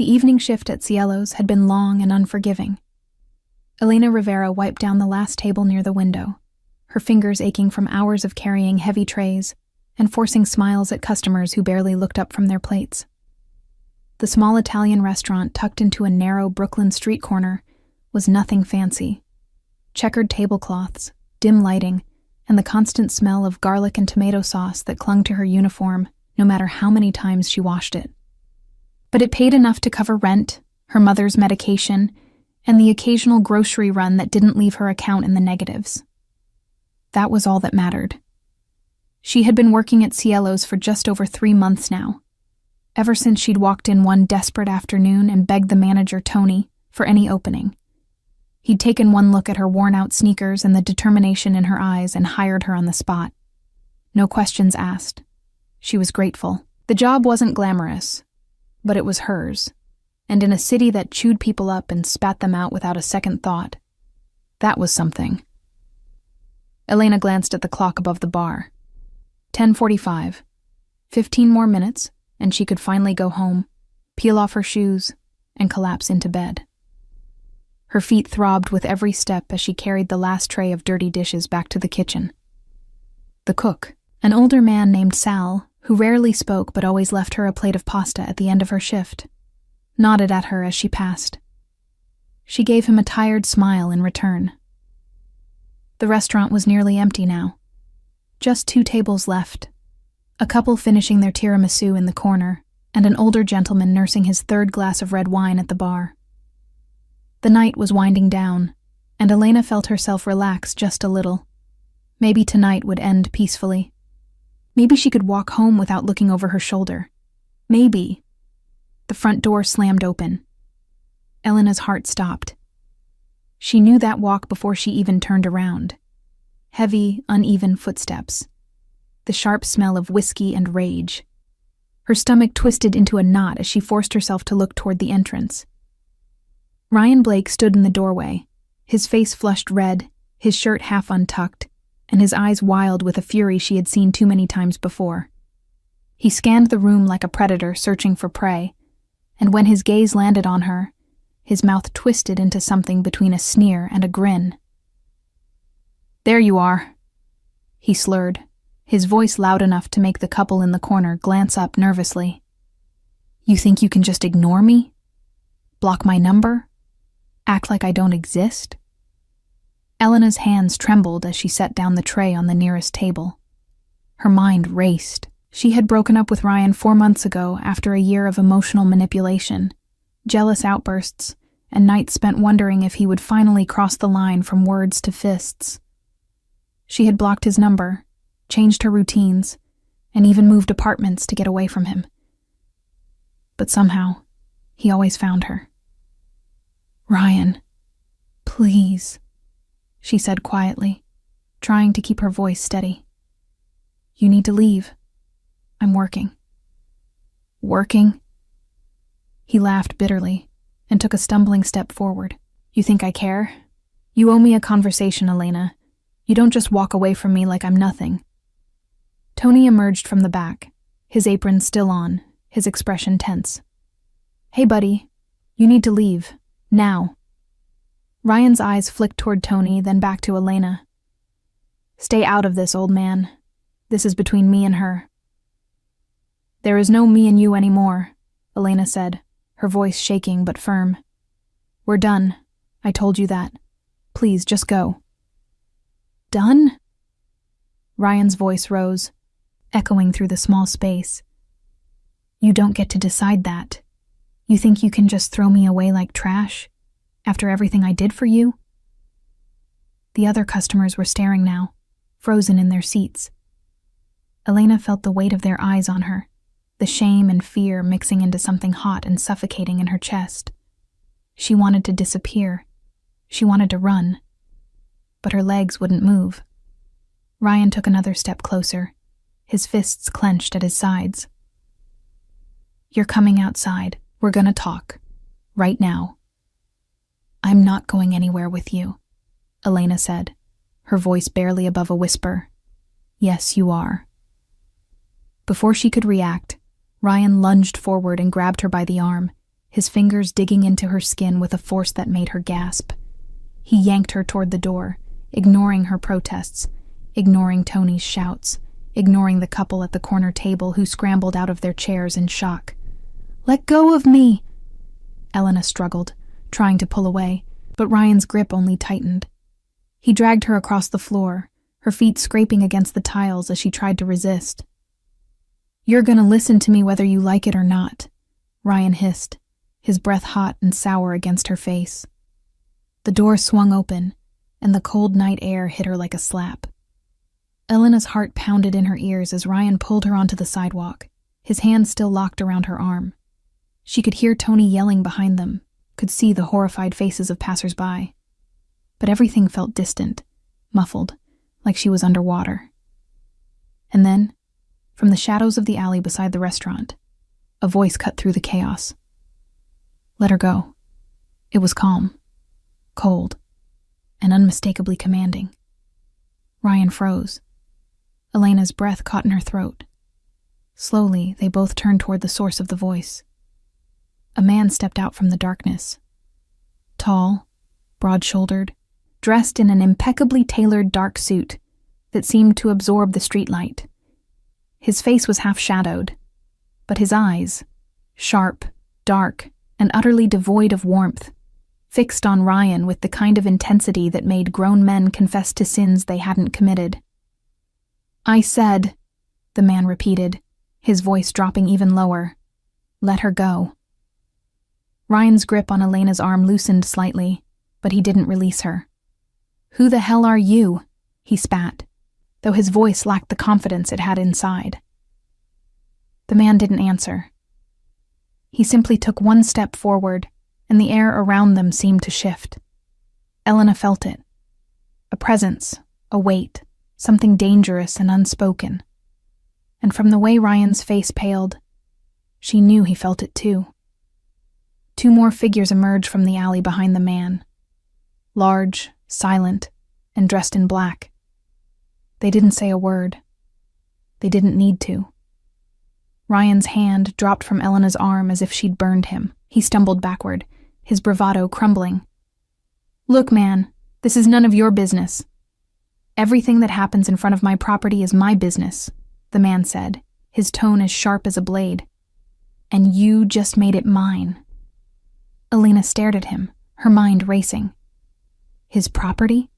The evening shift at Cielo's had been long and unforgiving. Elena Rivera wiped down the last table near the window, her fingers aching from hours of carrying heavy trays and forcing smiles at customers who barely looked up from their plates. The small Italian restaurant tucked into a narrow Brooklyn street corner was nothing fancy. Checkered tablecloths, dim lighting, and the constant smell of garlic and tomato sauce that clung to her uniform no matter how many times she washed it. But it paid enough to cover rent, her mother's medication, and the occasional grocery run that didn't leave her account in the negatives. That was all that mattered. She had been working at Cielo's for just over 3 months now, ever since she'd walked in one desperate afternoon and begged the manager, Tony, for any opening. He'd taken one look at her worn-out sneakers and the determination in her eyes and hired her on the spot. No questions asked. She was grateful. The job wasn't glamorous, but it was hers, and in a city that chewed people up and spat them out without a second thought, that was something. Elena glanced at the clock above the bar. 10:45. 15 more minutes, and she could finally go home, peel off her shoes, and collapse into bed. Her feet throbbed with every step as she carried the last tray of dirty dishes back to the kitchen. The cook, an older man named Sal, who rarely spoke but always left her a plate of pasta at the end of her shift, nodded at her as she passed. She gave him a tired smile in return. The restaurant was nearly empty now. Just 2 tables left, a couple finishing their tiramisu in the corner, and an older gentleman nursing his 3rd glass of red wine at the bar. The night was winding down, and Elena felt herself relax just a little. Maybe tonight would end peacefully. Maybe she could walk home without looking over her shoulder. Maybe. The front door slammed open. Elena's heart stopped. She knew that walk before she even turned around. Heavy, uneven footsteps. The sharp smell of whiskey and rage. Her stomach twisted into a knot as she forced herself to look toward the entrance. Ryan Blake stood in the doorway, his face flushed red, his shirt half untucked, and his eyes wild with a fury she had seen too many times before. He scanned the room like a predator searching for prey, and when his gaze landed on her, his mouth twisted into something between a sneer and a grin. "There you are," he slurred, his voice loud enough to make the couple in the corner glance up nervously. "You think you can just ignore me? Block my number? Act like I don't exist?" Elena's hands trembled as she set down the tray on the nearest table. Her mind raced. She had broken up with Ryan 4 months ago after a year of emotional manipulation, jealous outbursts, and nights spent wondering if he would finally cross the line from words to fists. She had blocked his number, changed her routines, and even moved apartments to get away from him. But somehow, he always found her. "Ryan, please," she said quietly, trying to keep her voice steady. "You need to leave. I'm working." "Working?" He laughed bitterly and took a stumbling step forward. "You think I care? You owe me a conversation, Elena. You don't just walk away from me like I'm nothing." Tony emerged from the back, his apron still on, his expression tense. "Hey, buddy, you need to leave. Now." Ryan's eyes flicked toward Tony, then back to Elena. "Stay out of this, old man. This is between me and her." "There is no me and you anymore," Elena said, her voice shaking but firm. "We're done. I told you that. Please, just go." "Done?" Ryan's voice rose, echoing through the small space. "You don't get to decide that. You think you can just throw me away like trash? After everything I did for you?" The other customers were staring now, frozen in their seats. Elena felt the weight of their eyes on her, the shame and fear mixing into something hot and suffocating in her chest. She wanted to disappear. She wanted to run. But her legs wouldn't move. Ryan took another step closer, his fists clenched at his sides. "You're coming outside. We're gonna talk. Right now." "I'm not going anywhere with you," Elena said, her voice barely above a whisper. "Yes, you are." Before she could react, Ryan lunged forward and grabbed her by the arm, his fingers digging into her skin with a force that made her gasp. He yanked her toward the door, ignoring her protests, ignoring Tony's shouts, ignoring the couple at the corner table who scrambled out of their chairs in shock. "Let go of me!" Elena struggled, trying to pull away, but Ryan's grip only tightened. He dragged her across the floor, her feet scraping against the tiles as she tried to resist. "You're gonna listen to me whether you like it or not," Ryan hissed, his breath hot and sour against her face. The door swung open, and the cold night air hit her like a slap. Elena's heart pounded in her ears as Ryan pulled her onto the sidewalk, his hand still locked around her arm. She could hear Tony yelling behind them, could see the horrified faces of passers-by. But everything felt distant, muffled, like she was underwater. And then, from the shadows of the alley beside the restaurant, a voice cut through the chaos. "Let her go." It was calm, cold, and unmistakably commanding. Ryan froze. Elena's breath caught in her throat. Slowly, they both turned toward the source of the voice. A man stepped out from the darkness. Tall, broad-shouldered, dressed in an impeccably tailored dark suit that seemed to absorb the streetlight. His face was half-shadowed, but his eyes, sharp, dark, and utterly devoid of warmth, fixed on Ryan with the kind of intensity that made grown men confess to sins they hadn't committed. "I said," the man repeated, his voice dropping even lower, "let her go." Ryan's grip on Elena's arm loosened slightly, but he didn't release her. "Who the hell are you?" he spat, though his voice lacked the confidence it had inside. The man didn't answer. He simply took one step forward, and the air around them seemed to shift. Elena felt it. A presence, a weight, something dangerous and unspoken. And from the way Ryan's face paled, she knew he felt it too. Two more figures emerged from the alley behind the man. Large, silent, and dressed in black. They didn't say a word. They didn't need to. Ryan's hand dropped from Elena's arm as if she'd burned him. He stumbled backward, his bravado crumbling. "Look, man, this is none of your business." "Everything that happens in front of my property is my business," the man said, his tone as sharp as a blade. "And you just made it mine." Elena stared at him, her mind racing. His property?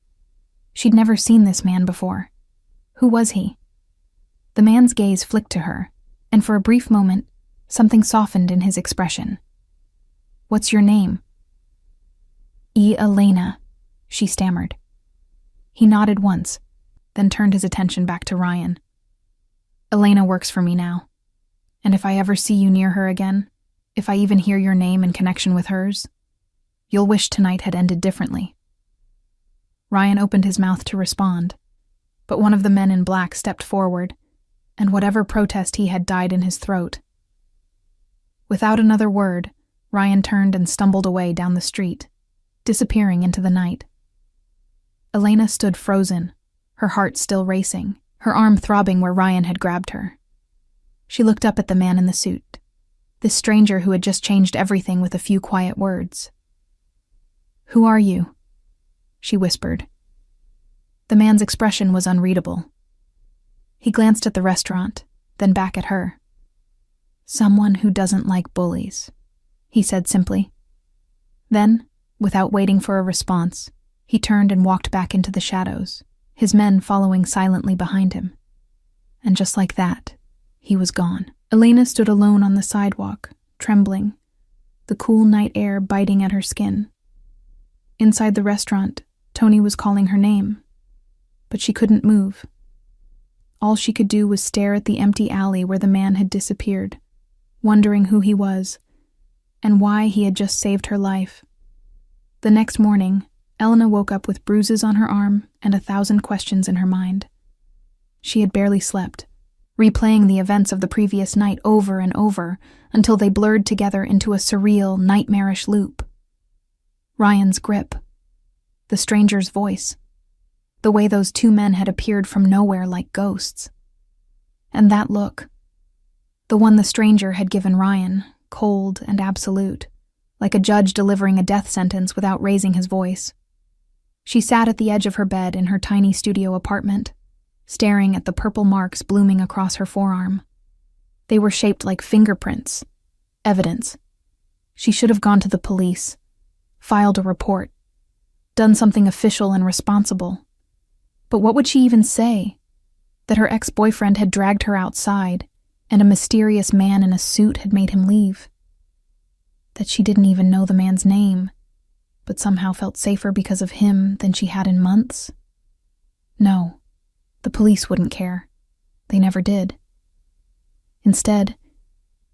She'd never seen this man before. Who was he? The man's gaze flicked to her, and for a brief moment, something softened in his expression. "What's your name?" "Elena," she stammered. He nodded once, then turned his attention back to Ryan. "Elena works for me now, and if I ever see you near her again, if I even hear your name in connection with hers, you'll wish tonight had ended differently." Ryan opened his mouth to respond, but one of the men in black stepped forward, and whatever protest he had died in his throat. Without another word, Ryan turned and stumbled away down the street, disappearing into the night. Elena stood frozen, her heart still racing, her arm throbbing where Ryan had grabbed her. She looked up at the man in the suit, this stranger who had just changed everything with a few quiet words. "Who are you?" she whispered. The man's expression was unreadable. He glanced at the restaurant, then back at her. "Someone who doesn't like bullies," he said simply. Then, without waiting for a response, he turned and walked back into the shadows, his men following silently behind him. And just like that, he was gone. Elena stood alone on the sidewalk, trembling, the cool night air biting at her skin. Inside the restaurant, Tony was calling her name, but she couldn't move. All she could do was stare at the empty alley where the man had disappeared, wondering who he was, and why he had just saved her life. The next morning, Elena woke up with bruises on her arm and 1,000 questions in her mind. She had barely slept, replaying the events of the previous night over and over until they blurred together into a surreal, nightmarish loop. Ryan's grip, the stranger's voice, the way those two men had appeared from nowhere like ghosts. And that look, the one the stranger had given Ryan, cold and absolute, like a judge delivering a death sentence without raising his voice. She sat at the edge of her bed in her tiny studio apartment, staring at the purple marks blooming across her forearm. They were shaped like fingerprints, evidence. She should have gone to the police, filed a report, done something official and responsible. But what would she even say? That her ex-boyfriend had dragged her outside, and a mysterious man in a suit had made him leave. That she didn't even know the man's name, but somehow felt safer because of him than she had in months? No, the police wouldn't care. They never did. Instead,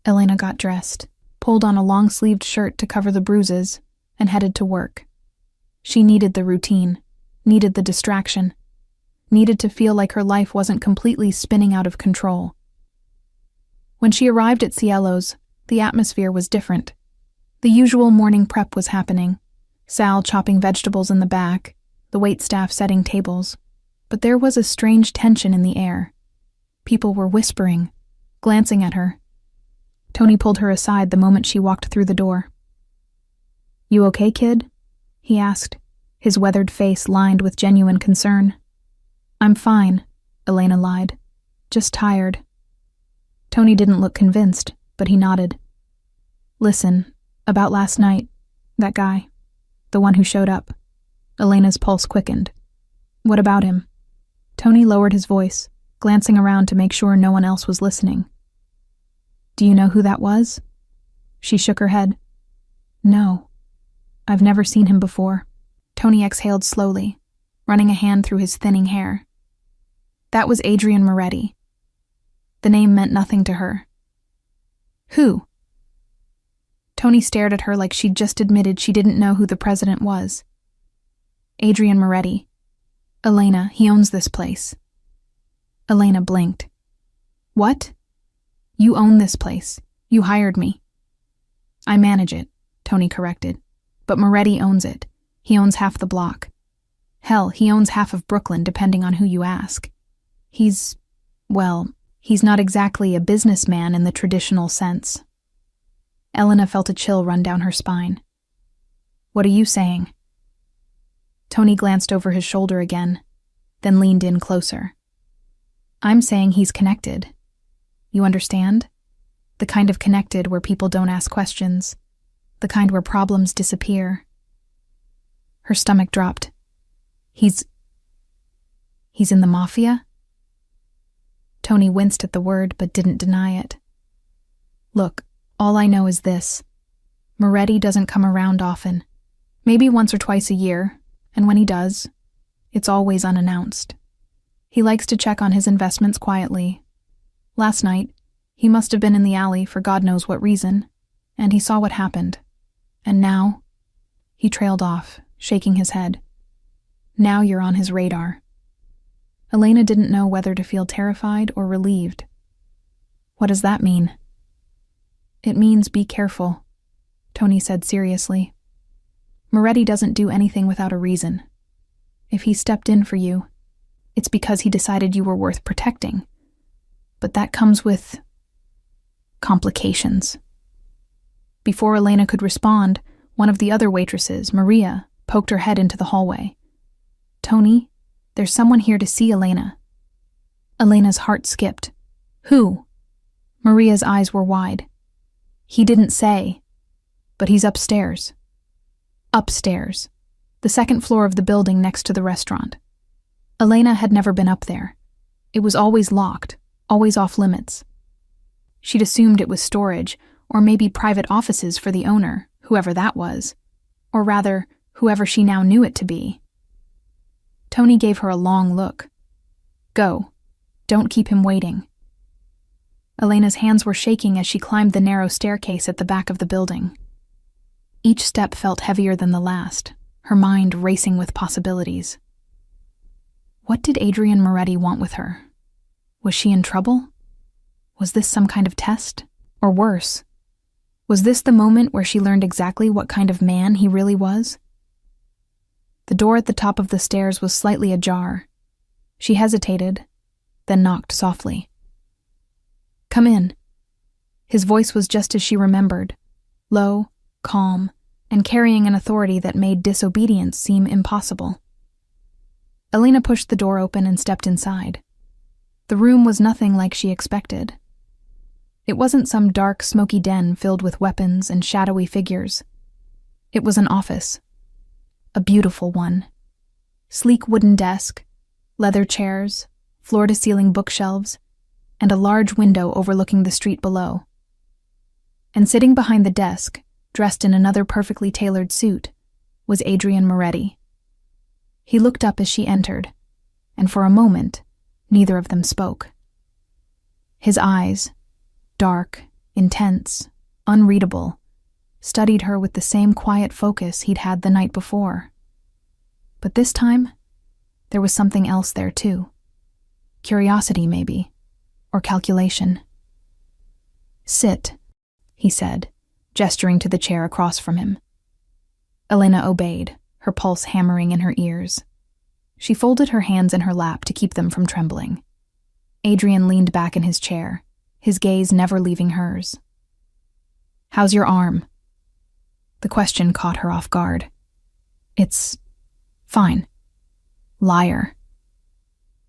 Elena got dressed, pulled on a long-sleeved shirt to cover the bruises, and headed to work. She needed the routine, needed the distraction, needed to feel like her life wasn't completely spinning out of control. When she arrived at Cielo's, the atmosphere was different. The usual morning prep was happening, Sal chopping vegetables in the back, the waitstaff setting tables, but there was a strange tension in the air. People were whispering, glancing at her. Tony pulled her aside the moment she walked through the door. "You okay, kid?" he asked, his weathered face lined with genuine concern. "I'm fine," Elena lied. "Just tired." Tony didn't look convinced, but he nodded. "Listen, about last night, that guy, the one who showed up." Elena's pulse quickened. "What about him?" Tony lowered his voice, glancing around to make sure no one else was listening. "Do you know who that was?" She shook her head. "No, I've never seen him before." Tony exhaled slowly, running a hand through his thinning hair. That was Adrian Moretti. The name meant nothing to her. "Who?" Tony stared at her like she'd just admitted she didn't know who the president was. "Adrian Moretti. Elena, he owns this place." Elena blinked. "What?" "You own this place. You hired me." "I manage it," Tony corrected. "But Moretti owns it. He owns half the block. Hell, he owns half of Brooklyn, depending on who you ask. He's not exactly a businessman in the traditional sense." Elena felt a chill run down her spine. "What are you saying?" Tony glanced over his shoulder again, then leaned in closer. "I'm saying he's connected. You understand? The kind of connected where people don't ask questions. The kind where problems disappear." Her stomach dropped. He's in the Mafia?" Tony winced at the word but didn't deny it. "Look, all I know is this. Moretti doesn't come around often. Maybe once or twice a year, and when he does, it's always unannounced. He likes to check on his investments quietly. Last night, he must have been in the alley for God knows what reason, and he saw what happened. And now," he trailed off, shaking his head, "now you're on his radar." Elena didn't know whether to feel terrified or relieved. "What does that mean?" "It means be careful," Tony said seriously. "Moretti doesn't do anything without a reason. If he stepped in for you, it's because he decided you were worth protecting. But that comes with complications." Before Elena could respond, one of the other waitresses, Maria, poked her head into the hallway. "Tony, there's someone here to see Elena." Elena's heart skipped. "Who?" Maria's eyes were wide. "He didn't say, but he's upstairs." Upstairs, the second floor of the building next to the restaurant. Elena had never been up there. It was always locked, always off limits. She'd assumed it was storage, or maybe private offices for the owner, whoever that was. Or rather, whoever she now knew it to be. Tony gave her a long look. "Go. Don't keep him waiting." Elena's hands were shaking as she climbed the narrow staircase at the back of the building. Each step felt heavier than the last, her mind racing with possibilities. What did Adrian Moretti want with her? Was she in trouble? Was this some kind of test? Or worse? Was this the moment where she learned exactly what kind of man he really was? The door at the top of the stairs was slightly ajar. She hesitated, then knocked softly. "Come in." His voice was just as she remembered, low, calm, and carrying an authority that made disobedience seem impossible. Elena pushed the door open and stepped inside. The room was nothing like she expected. It wasn't some dark, smoky den filled with weapons and shadowy figures. It was an office. A beautiful one. Sleek wooden desk, leather chairs, floor-to-ceiling bookshelves, and a large window overlooking the street below. And sitting behind the desk, dressed in another perfectly tailored suit, was Adrian Moretti. He looked up as she entered, and for a moment, neither of them spoke. His eyes, dark, intense, unreadable, studied her with the same quiet focus he'd had the night before. But this time, there was something else there too. Curiosity, maybe, or calculation. "Sit," he said, gesturing to the chair across from him. Elena obeyed, her pulse hammering in her ears. She folded her hands in her lap to keep them from trembling. Adrian leaned back in his chair, his gaze never leaving hers. "How's your arm?" The question caught her off guard. "It's fine." Liar.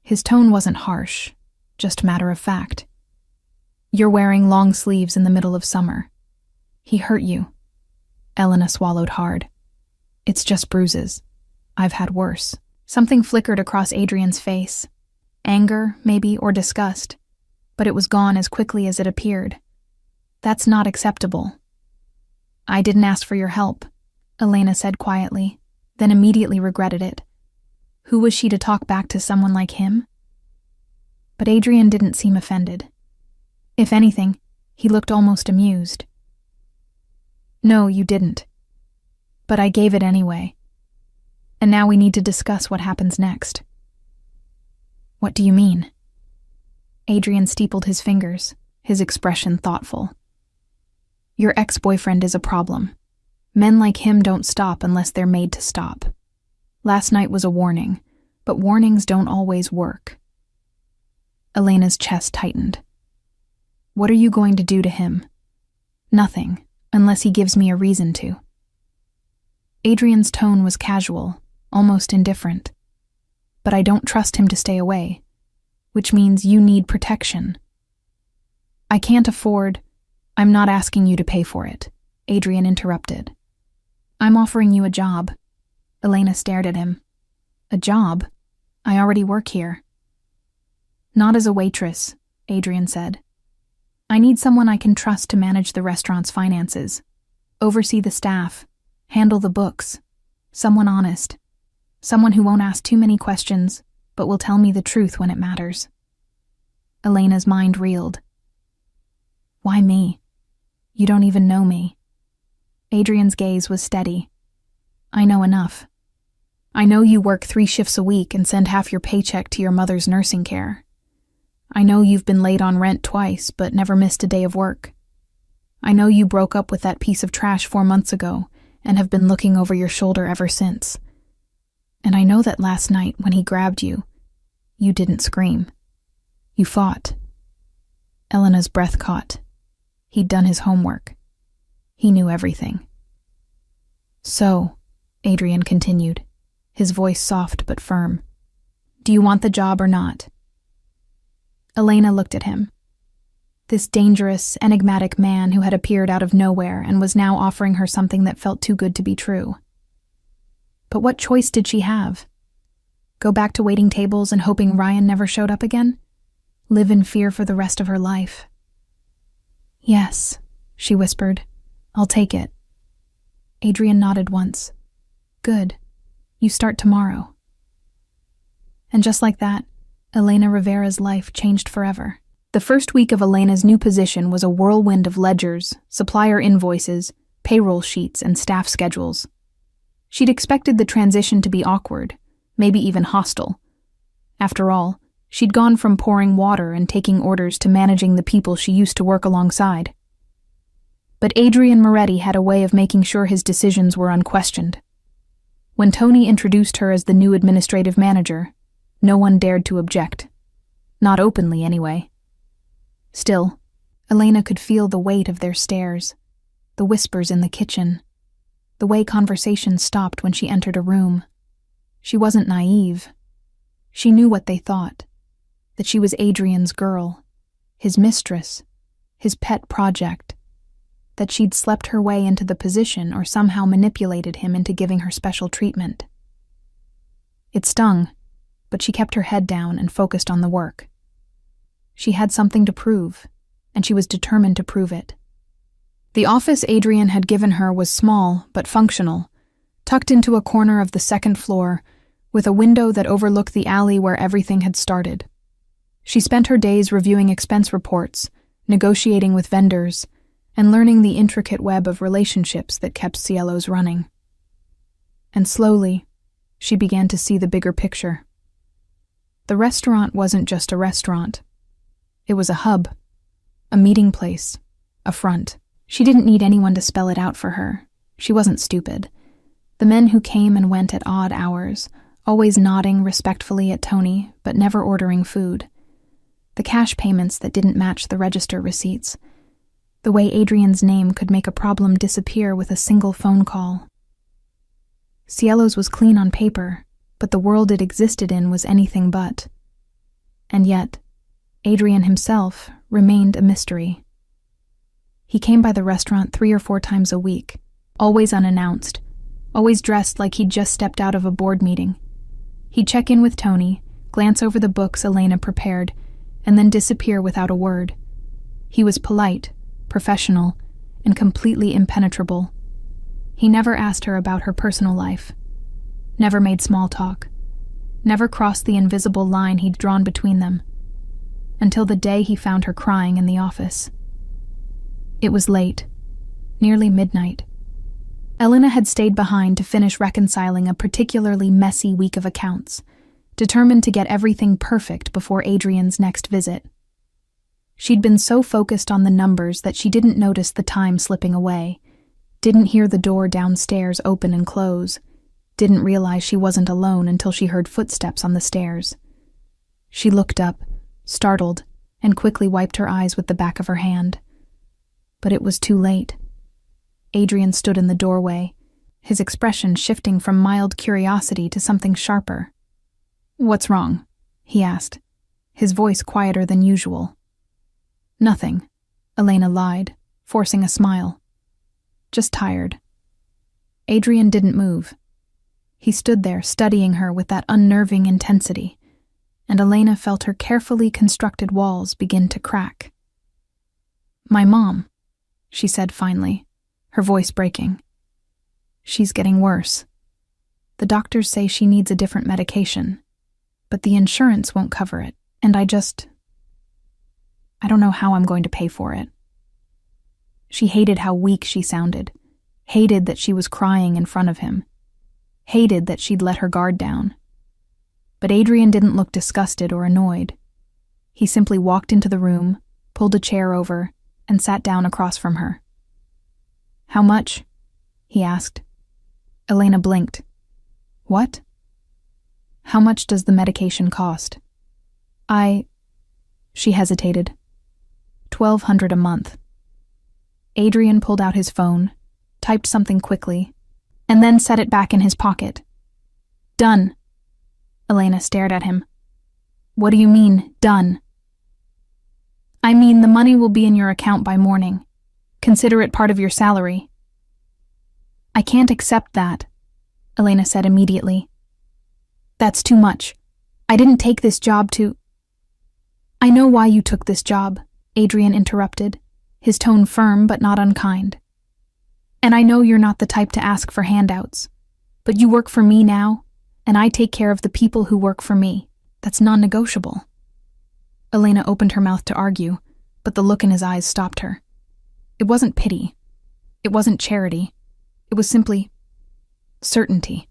His tone wasn't harsh, just matter of fact. "You're wearing long sleeves in the middle of summer. He hurt you." Elena swallowed hard. "It's just bruises. I've had worse." Something flickered across Adrian's face. Anger, maybe, or disgust. But it was gone as quickly as it appeared. "That's not acceptable." "I didn't ask for your help," Elena said quietly, then immediately regretted it. Who was she to talk back to someone like him? But Adrian didn't seem offended. If anything, he looked almost amused. "No, you didn't. But I gave it anyway. And now we need to discuss what happens next." "What do you mean?" Adrian steepled his fingers, his expression thoughtful. "Your ex-boyfriend is a problem. Men like him don't stop unless they're made to stop. Last night was a warning, but warnings don't always work." Elena's chest tightened. "What are you going to do to him?" "Nothing, unless he gives me a reason to." Adrian's tone was casual, almost indifferent. "But I don't trust him to stay away, which means you need protection." "I can't afford—" "I'm not asking you to pay for it," Adrian interrupted. "I'm offering you a job." Elena stared at him. "A job? I already work here." "Not as a waitress," Adrian said. "I need someone I can trust to manage the restaurant's finances, oversee the staff, handle the books, someone honest, someone who won't ask too many questions, but will tell me the truth when it matters." Elena's mind reeled. "Why me? You don't even know me." Adrian's gaze was steady. "I know enough. I know you work 3 shifts a week and send half your paycheck to your mother's nursing care. I know you've been late on rent twice, but never missed a day of work. I know you broke up with that piece of trash 4 months ago and have been looking over your shoulder ever since. And I know that last night when he grabbed you, you didn't scream. You fought." Elena's breath caught. He'd done his homework. He knew everything. "So," Adrian continued, his voice soft but firm, "do you want the job or not?" Elena looked at him. This dangerous, enigmatic man who had appeared out of nowhere and was now offering her something that felt too good to be true. But what choice did she have? Go back to waiting tables and hoping Ryan never showed up again? Live in fear for the rest of her life? "Yes," she whispered. "I'll take it." Adrian nodded once. "Good. You start tomorrow." And just like that, Elena Rivera's life changed forever. The first week of Elena's new position was a whirlwind of ledgers, supplier invoices, payroll sheets, and staff schedules. She'd expected the transition to be awkward, maybe even hostile. After all, she'd gone from pouring water and taking orders to managing the people she used to work alongside. But Adrian Moretti had a way of making sure his decisions were unquestioned. When Tony introduced her as the new administrative manager, no one dared to object. Not openly, anyway. Still, Elena could feel the weight of their stares, the whispers in the kitchen. the way conversation stopped when she entered a room. She wasn't naive. She knew what they thought, that she was Adrian's girl, his mistress, his pet project, that she'd slept her way into the position or somehow manipulated him into giving her special treatment. It stung, but she kept her head down and focused on the work. She had something to prove, and she was determined to prove it. The office Adrian had given her was small but functional, tucked into a corner of the second floor, with a window that overlooked the alley where everything had started. She spent her days reviewing expense reports, negotiating with vendors, and learning the intricate web of relationships that kept Cielo's running. And slowly, she began to see the bigger picture. The restaurant wasn't just a restaurant. It was a hub, a meeting place, a front. She didn't need anyone to spell it out for her. She wasn't stupid. The men who came and went at odd hours, always nodding respectfully at Tony, but never ordering food. The cash payments that didn't match the register receipts. The way Adrian's name could make a problem disappear with a single phone call. Cielo's was clean on paper, but the world it existed in was anything but. And yet, Adrian himself remained a mystery. He came by the restaurant 3 or 4 times a week, always unannounced, always dressed like he'd just stepped out of a board meeting. He'd check in with Tony, glance over the books Elena prepared, and then disappear without a word. He was polite, professional, and completely impenetrable. He never asked her about her personal life, never made small talk, never crossed the invisible line he'd drawn between them, until the day he found her crying in the office. It was late, nearly midnight. Elena had stayed behind to finish reconciling a particularly messy week of accounts, determined to get everything perfect before Adrian's next visit. She'd been so focused on the numbers that she didn't notice the time slipping away, didn't hear the door downstairs open and close, didn't realize she wasn't alone until she heard footsteps on the stairs. She looked up, startled, and quickly wiped her eyes with the back of her hand. But it was too late. Adrian stood in the doorway, his expression shifting from mild curiosity to something sharper. "What's wrong?" he asked, his voice quieter than usual. "Nothing," Elena lied, forcing a smile. "Just tired." Adrian didn't move. He stood there studying her with that unnerving intensity, and Elena felt her carefully constructed walls begin to crack. "My mom," she said finally, her voice breaking. "She's getting worse. The doctors say she needs a different medication, but the insurance won't cover it, and I don't know how I'm going to pay for it." She hated how weak she sounded, hated that she was crying in front of him, hated that she'd let her guard down. But Adrian didn't look disgusted or annoyed. He simply walked into the room, pulled a chair over, and sat down across from her. "How much?" he asked. Elena blinked. "What?" "How much does the medication cost?" She hesitated. $1,200 a month. Adrian pulled out his phone, typed something quickly, and then set it back in his pocket. "Done." Elena stared at him. "What do you mean, done?" "I mean the money will be in your account by morning. Consider it part of your salary." "I can't accept that," Elena said immediately. "That's too much. I didn't take this job to—" "I know why you took this job," Adrian interrupted, his tone firm but not unkind. "And I know you're not the type to ask for handouts, but you work for me now, and I take care of the people who work for me. That's non-negotiable." Elena opened her mouth to argue, but the look in his eyes stopped her. It wasn't pity. It wasn't charity. It was simply certainty.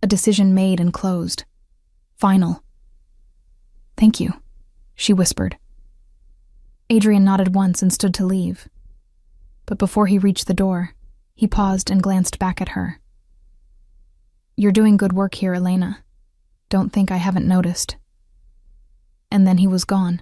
A decision made and closed. Final. "Thank you," she whispered. Adrian nodded once and stood to leave. But before he reached the door, he paused and glanced back at her. "You're doing good work here, Elena. Don't think I haven't noticed." And then he was gone.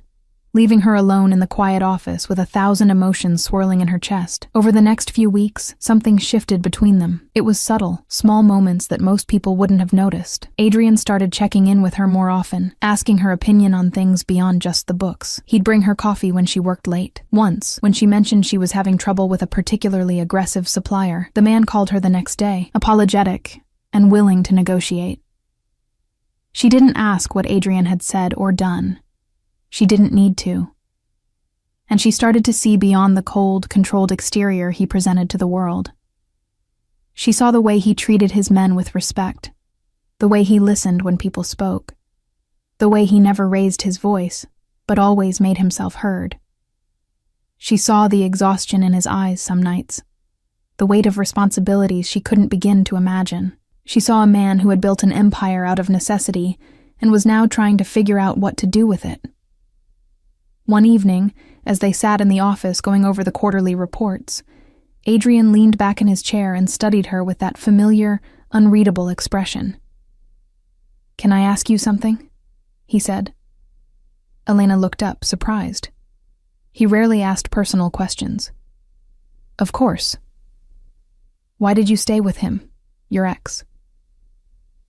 leaving her alone in the quiet office with 1,000 emotions swirling in her chest. Over the next few weeks, something shifted between them. It was subtle, small moments that most people wouldn't have noticed. Adrian started checking in with her more often, asking her opinion on things beyond just the books. He'd bring her coffee when she worked late. Once, when she mentioned she was having trouble with a particularly aggressive supplier, the man called her the next day, apologetic and willing to negotiate. She didn't ask what Adrian had said or done. She didn't need to. And she started to see beyond the cold, controlled exterior he presented to the world. She saw the way he treated his men with respect, the way he listened when people spoke, the way he never raised his voice, but always made himself heard. She saw the exhaustion in his eyes some nights, the weight of responsibilities she couldn't begin to imagine. She saw a man who had built an empire out of necessity and was now trying to figure out what to do with it. One evening, as they sat in the office going over the quarterly reports, Adrian leaned back in his chair and studied her with that familiar, unreadable expression. "Can I ask you something?" he said. Elena looked up, surprised. He rarely asked personal questions. "Of course." "Why did you stay with him, your ex?"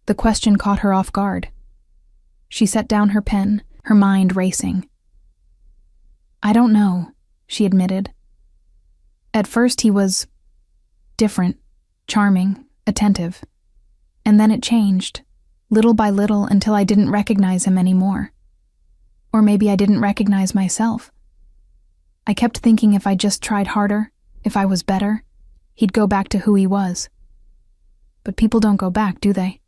The question caught her off guard. She set down her pen, her mind racing. "I don't know," she admitted. "At first he was different, charming, attentive. And then it changed, little by little, until I didn't recognize him anymore. Or maybe I didn't recognize myself. I kept thinking if I just tried harder, if I was better, he'd go back to who he was. But people don't go back, do they?"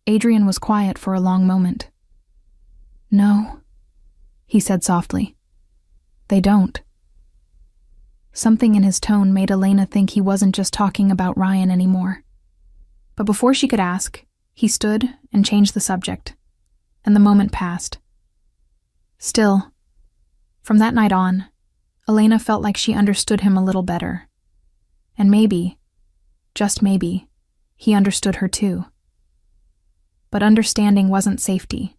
Adrian was quiet for a long moment. "No," he said softly. "They don't." Something in his tone made Elena think he wasn't just talking about Ryan anymore. But before she could ask, he stood and changed the subject, and the moment passed. Still, from that night on, Elena felt like she understood him a little better. And maybe, just maybe, he understood her too. But understanding wasn't safety.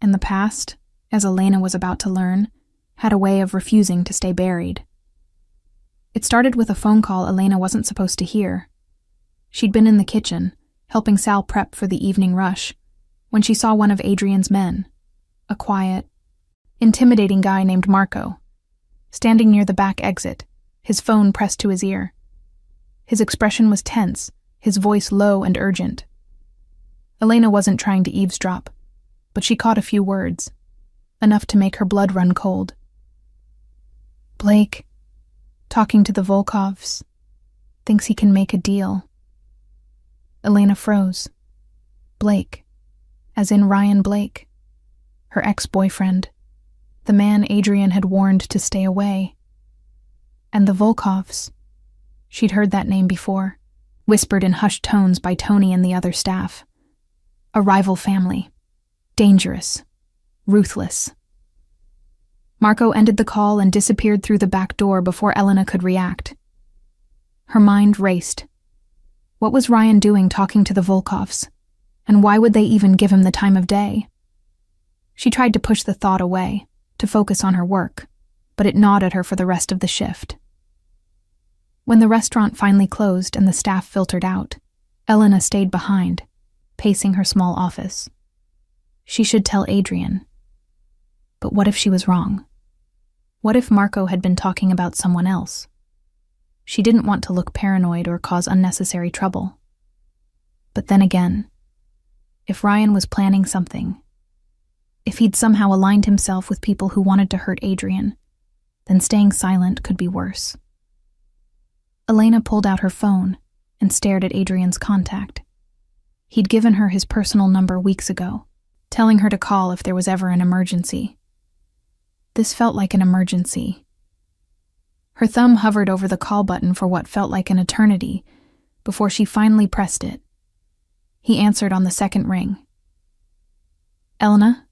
And the past, as Elena was about to learn, had a way of refusing to stay buried. It started with a phone call Elena wasn't supposed to hear. She'd been in the kitchen, helping Sal prep for the evening rush, when she saw one of Adrian's men, a quiet, intimidating guy named Marco, standing near the back exit, his phone pressed to his ear. His expression was tense, his voice low and urgent. Elena wasn't trying to eavesdrop, but she caught a few words, enough to make her blood run cold. "Blake, talking to the Volkovs, thinks he can make a deal." Elena froze. Blake, as in Ryan Blake, her ex-boyfriend, the man Adrian had warned to stay away. And the Volkovs, she'd heard that name before, whispered in hushed tones by Tony and the other staff. A rival family, dangerous, ruthless. Marco ended the call and disappeared through the back door before Elena could react. Her mind raced. What was Ryan doing talking to the Volkovs? And why would they even give him the time of day? She tried to push the thought away, to focus on her work, but it gnawed at her for the rest of the shift. When the restaurant finally closed and the staff filtered out, Elena stayed behind, pacing her small office. She should tell Adrian. But what if she was wrong? What if Marco had been talking about someone else? She didn't want to look paranoid or cause unnecessary trouble. But then again, if Ryan was planning something, if he'd somehow aligned himself with people who wanted to hurt Adrian, then staying silent could be worse. Elena pulled out her phone and stared at Adrian's contact. He'd given her his personal number weeks ago, telling her to call if there was ever an emergency. This felt like an emergency. Her thumb hovered over the call button for what felt like an eternity before she finally pressed it. He answered on the second ring. "Elena?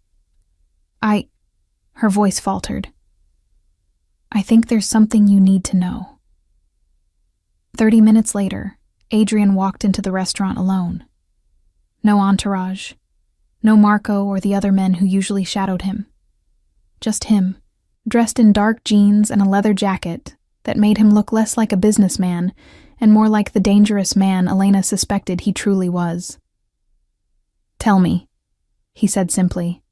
Her voice faltered. "I think there's something you need to know." 30 minutes later, Adrian walked into the restaurant alone. No entourage, no Marco or the other men who usually shadowed him. just him, dressed in dark jeans and a leather jacket that made him look less like a businessman and more like the dangerous man Elena suspected he truly was. "Tell me," he said simply,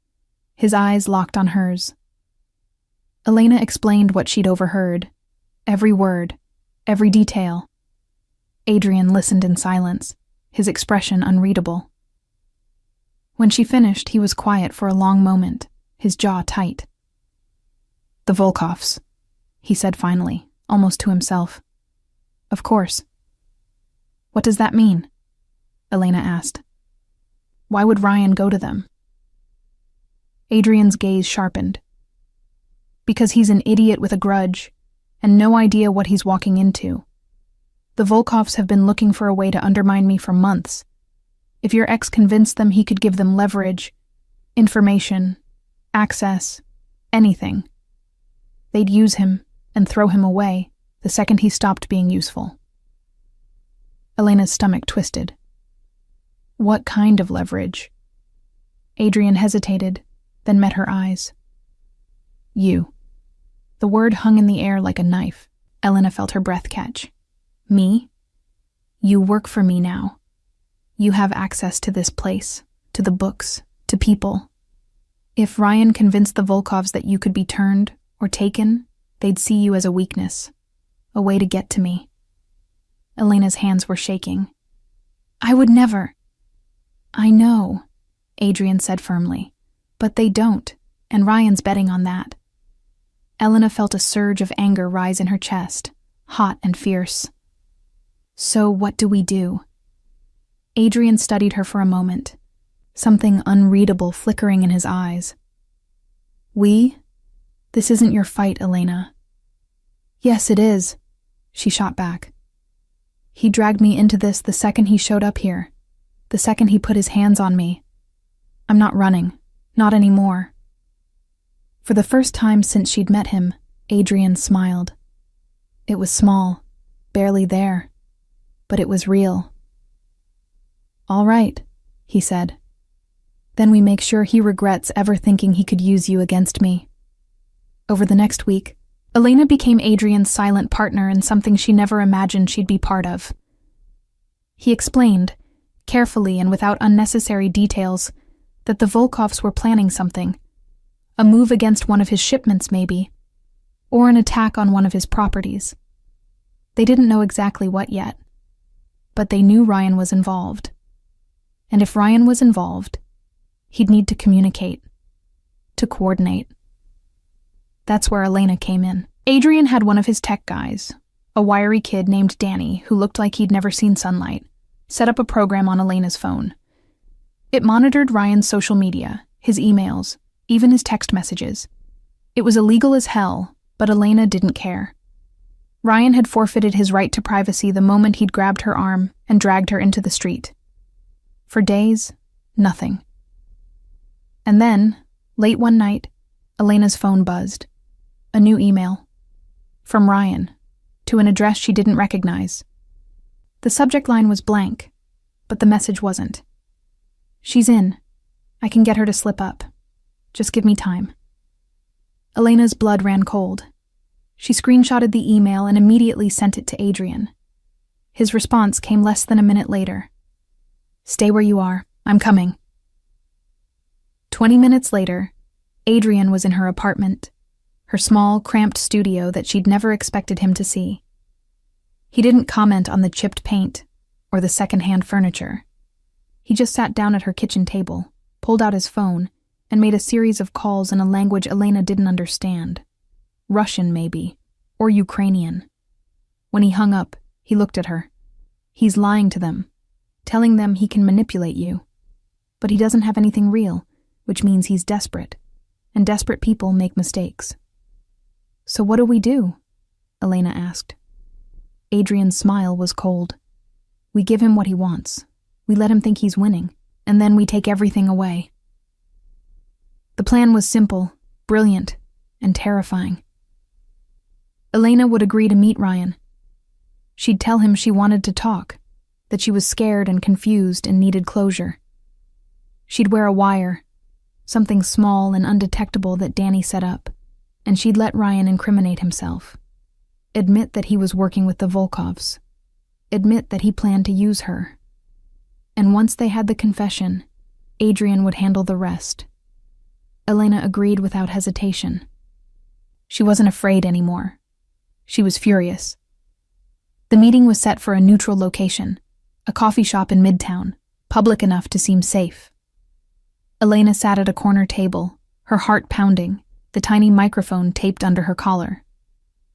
his eyes locked on hers. Elena explained what she'd overheard, every word, every detail. Adrian listened in silence, his expression unreadable. When she finished, he was quiet for a long moment, his jaw tight. "The Volkovs," he said finally, almost to himself. "Of course." "What does that mean?" Elena asked. "Why would Ryan go to them?" Adrian's gaze sharpened. "Because he's an idiot with a grudge, and no idea what he's walking into. The Volkovs have been looking for a way to undermine me for months. If your ex convinced them he could give them leverage, information, access, anything, they'd use him and throw him away the second he stopped being useful." Elena's stomach twisted. "What kind of leverage?" Adrian hesitated, then met her eyes. "You." The word hung in the air like a knife. Elena felt her breath catch. "Me? You work for me now. You have access to this place, to the books, to people. If Ryan convinced the Volkovs that you could be turned or taken, they'd see you as a weakness, a way to get to me." Elena's hands were shaking. "I would never." "I know," Adrian said firmly, "but they don't, and Ryan's betting on that." Elena felt a surge of anger rise in her chest, hot and fierce. "So what do we do?" Adrian studied her for a moment, something unreadable flickering in his eyes. "We? This isn't your fight, Elena." "Yes, it is," she shot back. "He dragged me into this the second he showed up here, the second he put his hands on me. I'm not running, not anymore." For the first time since she'd met him, Adrian smiled. It was small, barely there, but it was real. "All right," he said. "Then we make sure he regrets ever thinking he could use you against me." Over the next week, Elena became Adrian's silent partner in something she never imagined she'd be part of. He explained, carefully and without unnecessary details, that the Volkovs were planning something. A move against one of his shipments, maybe, or an attack on one of his properties. They didn't know exactly what yet, but they knew Ryan was involved. And if Ryan was involved, he'd need to communicate, to coordinate. That's where Elena came in. Adrian had one of his tech guys, a wiry kid named Danny who looked like he'd never seen sunlight, set up a program on Elena's phone. It monitored Ryan's social media, his emails, even his text messages. It was illegal as hell, but Elena didn't care. Ryan had forfeited his right to privacy the moment he'd grabbed her arm and dragged her into the street. For days, nothing. And then, late one night, Elena's phone buzzed. A new email. From Ryan, to an address she didn't recognize. The subject line was blank, but the message wasn't. "She's in. I can get her to slip up. Just give me time." Elena's blood ran cold. She screenshotted the email and immediately sent it to Adrian. His response came less than a minute later. "Stay where you are. I'm coming." 20 minutes later, Adrian was in her apartment, her small, cramped studio that she'd never expected him to see. He didn't comment on the chipped paint or the second-hand furniture. He just sat down at her kitchen table, pulled out his phone, and made a series of calls in a language Elena didn't understand. Russian, maybe, or Ukrainian. When he hung up, he looked at her. He's lying to them, telling them he can manipulate you. But he doesn't have anything real, which means he's desperate, and desperate people make mistakes. "So what do we do?" Elena asked. Adrian's smile was cold. "We give him what he wants. We let him think he's winning, and then we take everything away." The plan was simple, brilliant, and terrifying. Elena would agree to meet Ryan. She'd tell him she wanted to talk, that she was scared and confused and needed closure. She'd wear a wire, something small and undetectable that Danny set up, and she'd let Ryan incriminate himself. Admit that he was working with the Volkovs. Admit that he planned to use her. And once they had the confession, Adrian would handle the rest. Elena agreed without hesitation. She wasn't afraid anymore. She was furious. The meeting was set for a neutral location, a coffee shop in Midtown, public enough to seem safe. Elena sat at a corner table, her heart pounding, the tiny microphone taped under her collar.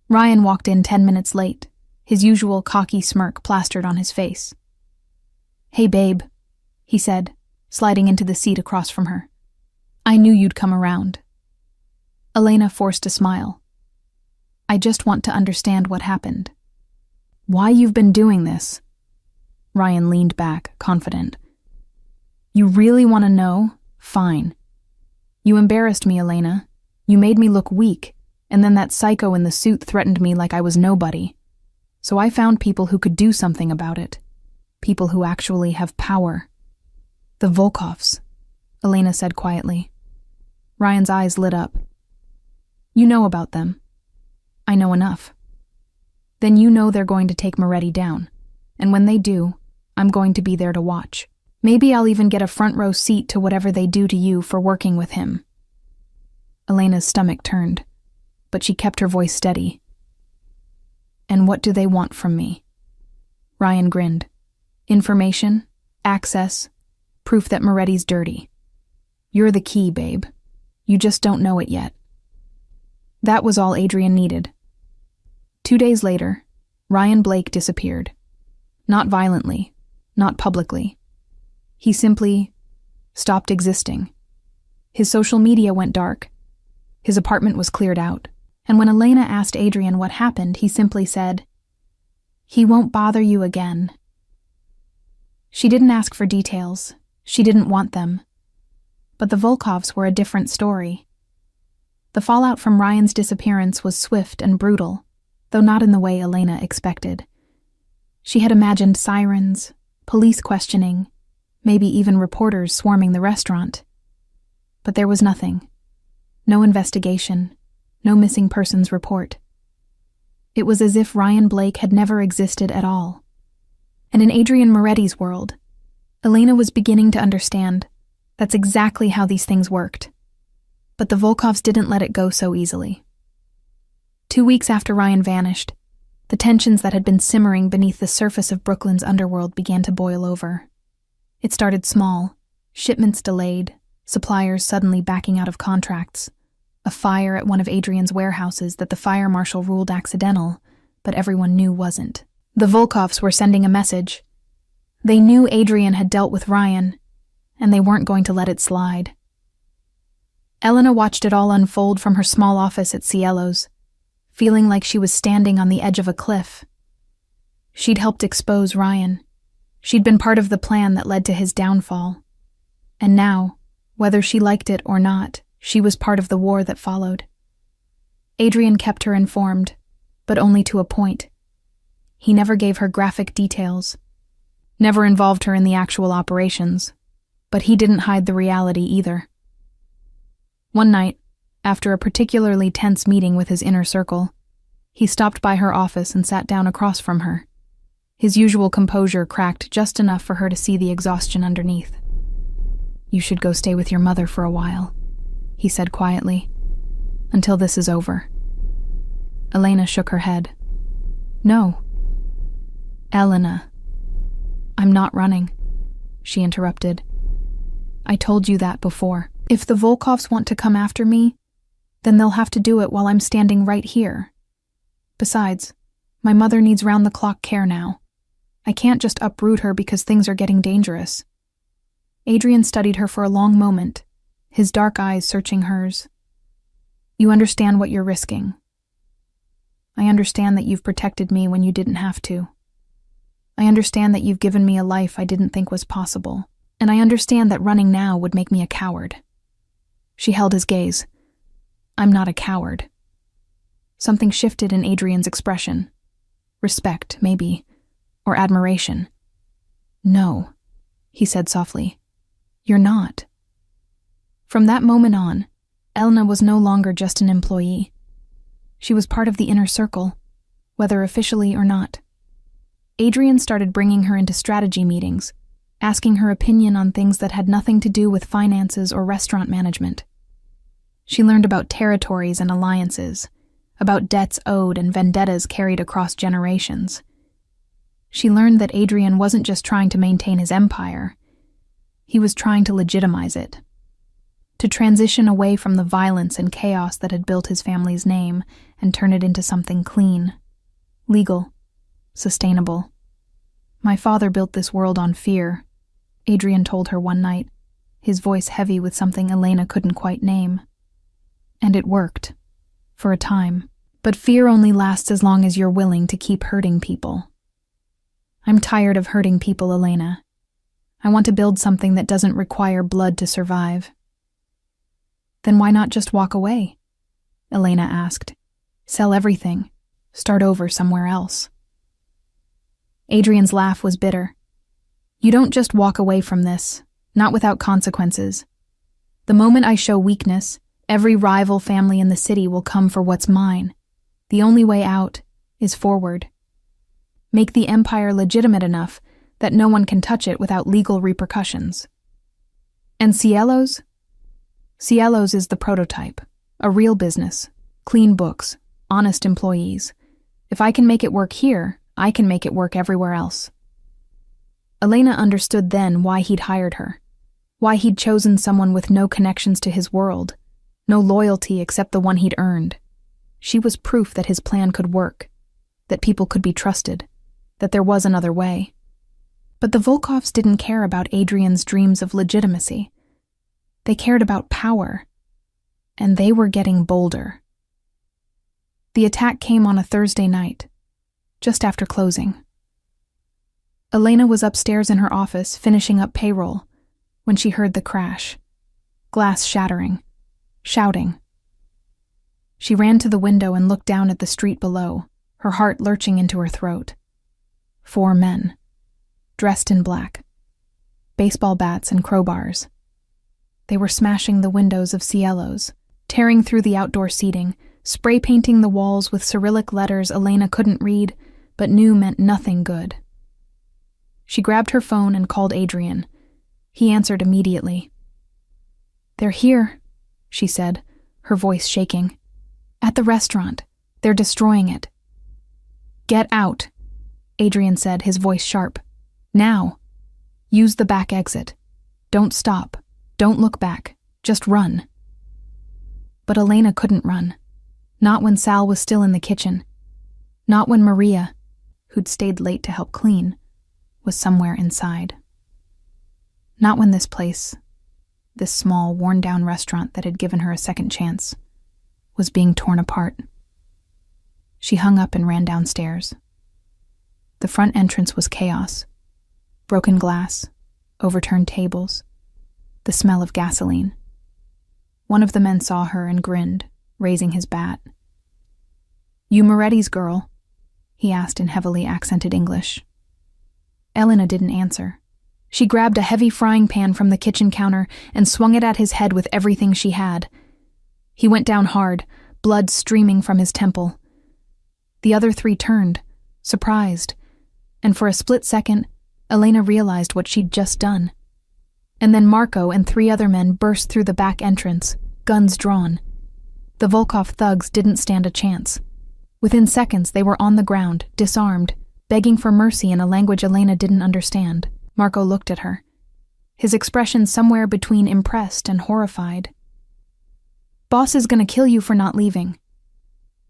Ryan walked in 10 minutes late, his usual cocky smirk plastered on his face. "Hey, babe," he said, sliding into the seat across from her. "I knew you'd come around." Elena forced a smile. "I just want to understand what happened." "Why you've been doing this?" Ryan leaned back, confident. "You really want to know? Fine. You embarrassed me, Elena. You made me look weak, and then that psycho in the suit threatened me like I was nobody. So I found people who could do something about it. People who actually have power." "The Volkovs," Elena said quietly. Ryan's eyes lit up. "You know about them." "I know enough." "Then you know they're going to take Moretti down, and when they do, I'm going to be there to watch. Maybe I'll even get a front row seat to whatever they do to you for working with him." Elena's stomach turned, but she kept her voice steady. "And what do they want from me?" Ryan grinned. "Information, access, proof that Moretti's dirty. You're the key, babe. You just don't know it yet." That was all Adrian needed. 2 days later, Ryan Blake disappeared. Not violently, not publicly. He simply stopped existing. His social media went dark. His apartment was cleared out. And when Elena asked Adrian what happened, he simply said, "He won't bother you again." She didn't ask for details. She didn't want them. But the Volkovs were a different story. The fallout from Ryan's disappearance was swift and brutal, though not in the way Elena expected. She had imagined sirens, police questioning, maybe even reporters swarming the restaurant. But there was nothing. No investigation, no missing persons report. It was as if Ryan Blake had never existed at all. And in Adrian Moretti's world, Elena was beginning to understand that's exactly how these things worked. But the Volkovs didn't let it go so easily. 2 weeks after Ryan vanished, the tensions that had been simmering beneath the surface of Brooklyn's underworld began to boil over. It started small, shipments delayed, suppliers suddenly backing out of contracts, a fire at one of Adrian's warehouses that the fire marshal ruled accidental, but everyone knew wasn't. The Volkovs were sending a message. They knew Adrian had dealt with Ryan, and they weren't going to let it slide. Elena watched it all unfold from her small office at Cielo's, feeling like she was standing on the edge of a cliff. She'd helped expose Ryan. She'd been part of the plan that led to his downfall. And now, whether she liked it or not, she was part of the war that followed. Adrian kept her informed, but only to a point. He never gave her graphic details, never involved her in the actual operations, but he didn't hide the reality either. One night, after a particularly tense meeting with his inner circle, he stopped by her office and sat down across from her. His usual composure cracked just enough for her to see the exhaustion underneath. "You should go stay with your mother for a while," he said quietly, "until this is over." Elena shook her head. "No." "Elena." "I'm not running," she interrupted. "I told you that before. If the Volkovs want to come after me, then they'll have to do it while I'm standing right here. Besides, my mother needs round-the-clock care now. I can't just uproot her because things are getting dangerous." Adrian studied her for a long moment, his dark eyes searching hers. "You understand what you're risking. I understand that you've protected me when you didn't have to. I understand that you've given me a life I didn't think was possible, and I understand that running now would make me a coward." She held his gaze. "I'm not a coward." Something shifted in Adrian's expression. Respect, maybe, or admiration. "No," he said softly. "You're not." From that moment on, Elena was no longer just an employee. She was part of the inner circle, whether officially or not. Adrian started bringing her into strategy meetings, asking her opinion on things that had nothing to do with finances or restaurant management. She learned about territories and alliances, about debts owed and vendettas carried across generations. She learned that Adrian wasn't just trying to maintain his empire, he was trying to legitimize it, to transition away from the violence and chaos that had built his family's name and turn it into something clean, legal, sustainable. "My father built this world on fear," Adrian told her one night, his voice heavy with something Elena couldn't quite name. "And it worked. For a time. But fear only lasts as long as you're willing to keep hurting people. I'm tired of hurting people, Elena. I want to build something that doesn't require blood to survive." "Then why not just walk away?" Elena asked. "Sell everything. Start over somewhere else." Adrian's laugh was bitter. "You don't just walk away from this, not without consequences. The moment I show weakness, every rival family in the city will come for what's mine. The only way out is forward. Make the empire legitimate enough that no one can touch it without legal repercussions." "And Cielo's?" "Cielo's is the prototype. A real business. Clean books. Honest employees. If I can make it work here, I can make it work everywhere else." Elena understood then why he'd hired her. Why he'd chosen someone with no connections to his world. No loyalty except the one he'd earned. She was proof that his plan could work. That people could be trusted. That there was another way. But the Volkovs didn't care about Adrian's dreams of legitimacy. They cared about power. And they were getting bolder. The attack came on a Thursday night, just after closing. Elena was upstairs in her office finishing up payroll when she heard the crash. Glass shattering. Shouting. She ran to the window and looked down at the street below, her heart lurching into her throat. 4 men. Dressed in black. Baseball bats and crowbars. They were smashing the windows of Cielo's, tearing through the outdoor seating, spray painting the walls with Cyrillic letters Elena couldn't read, but knew meant nothing good. She grabbed her phone and called Adrian. He answered immediately. "They're here," she said, her voice shaking. "At the restaurant. They're destroying it." "Get out," Adrian said, his voice sharp. "Now. Use the back exit. Don't stop. Don't look back. Just run." But Elena couldn't run. Not when Sal was still in the kitchen. Not when Maria, who'd stayed late to help clean, was somewhere inside. Not when this place, this small, worn-down restaurant that had given her a second chance, was being torn apart. She hung up and ran downstairs. The front entrance was chaos. Broken glass, overturned tables, the smell of gasoline. One of the men saw her and grinned, raising his bat. "You Moretti's girl?" he asked in heavily accented English. Elena didn't answer. She grabbed a heavy frying pan from the kitchen counter and swung it at his head with everything she had. He went down hard, blood streaming from his temple. The other 3 turned, surprised, and for a split second, Elena realized what she'd just done. And then Marco and 3 other men burst through the back entrance, guns drawn. The Volkov thugs didn't stand a chance. Within seconds, they were on the ground, disarmed, begging for mercy in a language Elena didn't understand. Marco looked at her, his expression somewhere between impressed and horrified. "Boss is gonna kill you for not leaving."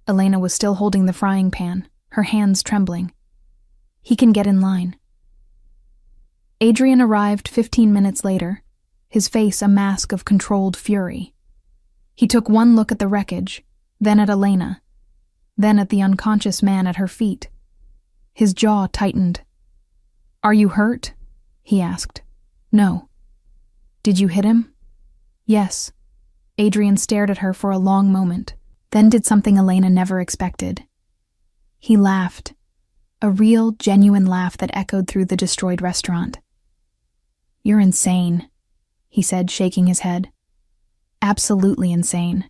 Elena was still holding the frying pan, her hands trembling. "He can get in line." Adrian arrived 15 minutes later, his face a mask of controlled fury. He took one look at the wreckage, then at Elena, then at the unconscious man at her feet. His jaw tightened. "Are you hurt?" he asked. "No." "Did you hit him?" "Yes." Adrian stared at her for a long moment, then did something Elena never expected. He laughed, a real, genuine laugh that echoed through the destroyed restaurant. "You're insane," he said, shaking his head. Absolutely insane.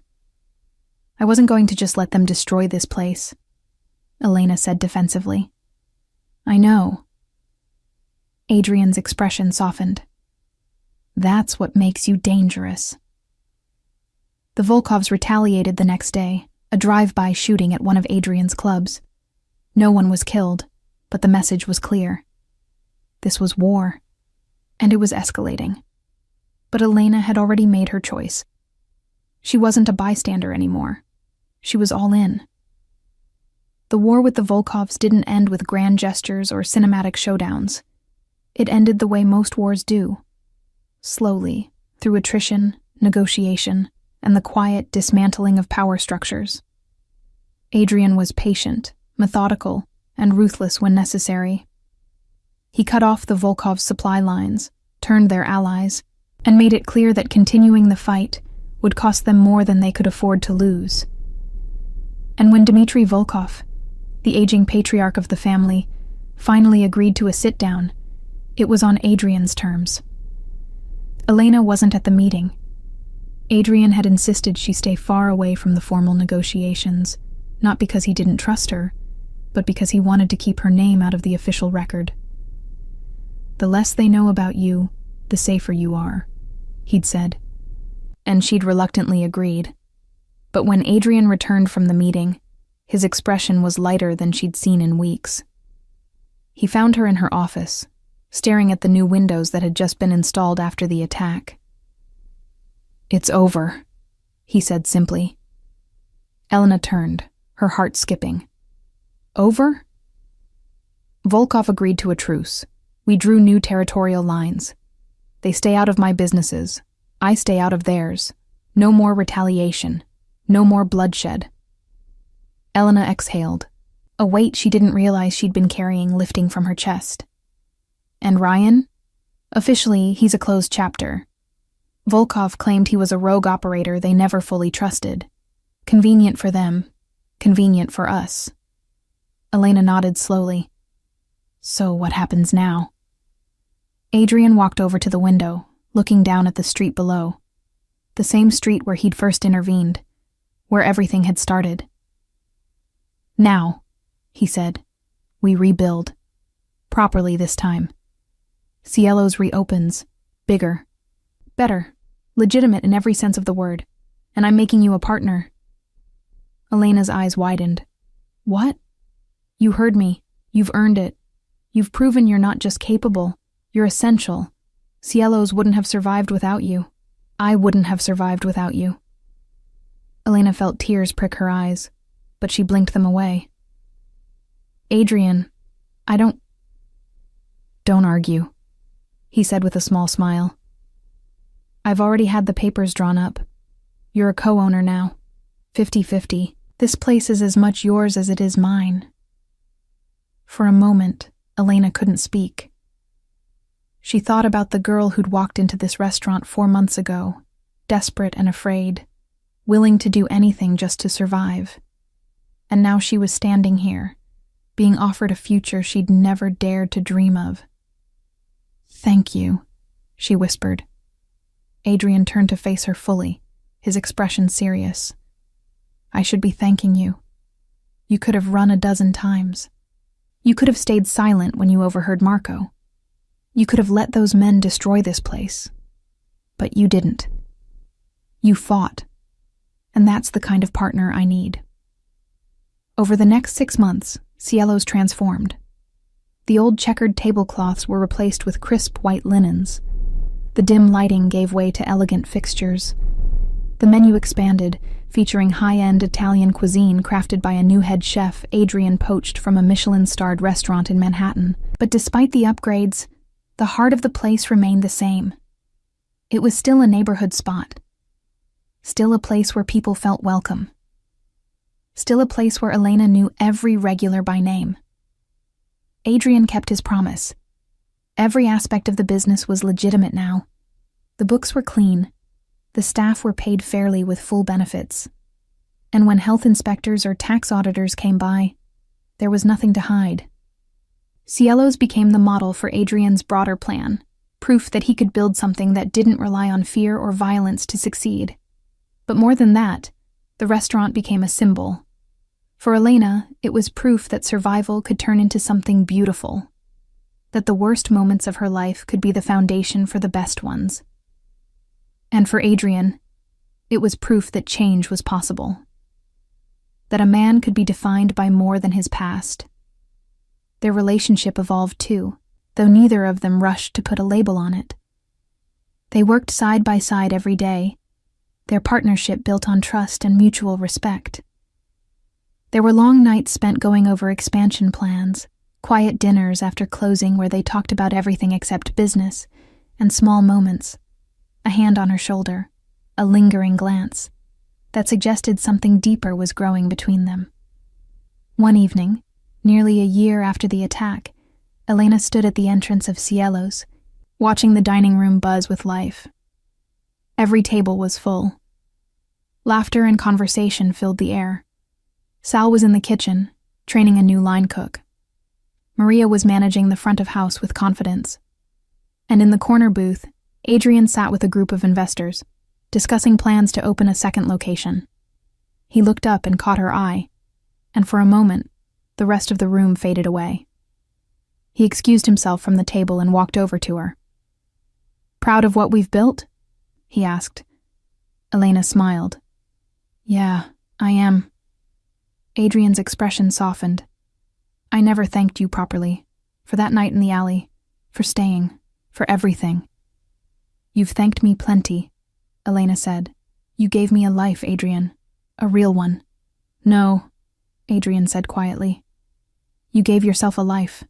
I wasn't going to just let them destroy this place, Elena said defensively. I know. Adrian's expression softened. That's what makes you dangerous. The Volkovs retaliated the next day, a drive-by shooting at one of Adrian's clubs. No one was killed, but the message was clear. This was war, and it was escalating. But Elena had already made her choice. She wasn't a bystander anymore. She was all in. The war with the Volkovs didn't end with grand gestures or cinematic showdowns. It ended the way most wars do. Slowly, through attrition, negotiation, and the quiet dismantling of power structures. Adrian was patient, methodical, and ruthless when necessary. He cut off the Volkovs' supply lines, turned their allies, and made it clear that continuing the fight would cost them more than they could afford to lose. And when Dmitry Volkov, the aging patriarch of the family, finally agreed to a sit-down, it was on Adrian's terms. Elena wasn't at the meeting. Adrian had insisted she stay far away from the formal negotiations, not because he didn't trust her, but because he wanted to keep her name out of the official record. The less they know about you, the safer you are, he'd said. And she'd reluctantly agreed. But when Adrian returned from the meeting, his expression was lighter than she'd seen in weeks. He found her in her office, staring at the new windows that had just been installed after the attack. It's over, he said simply. Elena turned, her heart skipping. Over? Volkov agreed to a truce. We drew new territorial lines. They stay out of my businesses. I stay out of theirs. No more retaliation. No more bloodshed. Elena exhaled, a weight she didn't realize she'd been carrying lifting from her chest. And Ryan? Officially, he's a closed chapter. Volkov claimed he was a rogue operator they never fully trusted. Convenient for them, convenient for us. Elena nodded slowly. So what happens now? Adrian walked over to the window, looking down at the street below. The same street where he'd first intervened, where everything had started. Now, he said, we rebuild. Properly this time. Cielo's reopens. Bigger. Better. Legitimate in every sense of the word. And I'm making you a partner. Elena's eyes widened. What? You heard me. You've earned it. You've proven you're not just capable. You're essential. Cielo's wouldn't have survived without you. I wouldn't have survived without you. Elena felt tears prick her eyes, but she blinked them away. Adrian, Don't argue, he said with a small smile. I've already had the papers drawn up. You're a co-owner now. 50-50. This place is as much yours as it is mine. For a moment, Elena couldn't speak. She thought about the girl who'd walked into this restaurant 4 months ago, desperate and afraid, willing to do anything just to survive. And now she was standing here, being offered a future she'd never dared to dream of. Thank you, she whispered. Adrian turned to face her fully, his expression serious. I should be thanking you. You could have run 12 times. You could have stayed silent when you overheard Marco. You could have let those men destroy this place. But you didn't. You fought. And that's the kind of partner I need. Over the next 6 months, Cielo's transformed. The old checkered tablecloths were replaced with crisp white linens. The dim lighting gave way to elegant fixtures. The menu expanded, featuring high-end Italian cuisine crafted by a new head chef Adrian poached from a Michelin-starred restaurant in Manhattan. But despite the upgrades, the heart of the place remained the same. It was still a neighborhood spot. Still a place where people felt welcome. Still a place where Elena knew every regular by name. Adrian kept his promise. Every aspect of the business was legitimate now. The books were clean. The staff were paid fairly with full benefits. And when health inspectors or tax auditors came by, there was nothing to hide. Cielo's became the model for Adrian's broader plan, proof that he could build something that didn't rely on fear or violence to succeed. But more than that, the restaurant became a symbol. For Elena, it was proof that survival could turn into something beautiful, that the worst moments of her life could be the foundation for the best ones. And for Adrian, it was proof that change was possible, that a man could be defined by more than his past. Their relationship evolved too, though neither of them rushed to put a label on it. They worked side by side every day, their partnership built on trust and mutual respect. There were long nights spent going over expansion plans, quiet dinners after closing where they talked about everything except business, and small moments, a hand on her shoulder, a lingering glance, that suggested something deeper was growing between them. One evening, nearly a year after the attack, Elena stood at the entrance of Cielo's, watching the dining room buzz with life. Every table was full. Laughter and conversation filled the air. Sal was in the kitchen, training a new line cook. Maria was managing the front of house with confidence. And in the corner booth, Adrian sat with a group of investors, discussing plans to open a second location. He looked up and caught her eye, and for a moment, the rest of the room faded away. He excused himself from the table and walked over to her. "Proud of what we've built?" he asked. Elena smiled. "Yeah, I am." Adrian's expression softened. "I never thanked you properly, for that night in the alley, for staying, for everything." "You've thanked me plenty," Elena said. "You gave me a life, Adrian. A real one." "No," Adrian said quietly. "You gave yourself a life.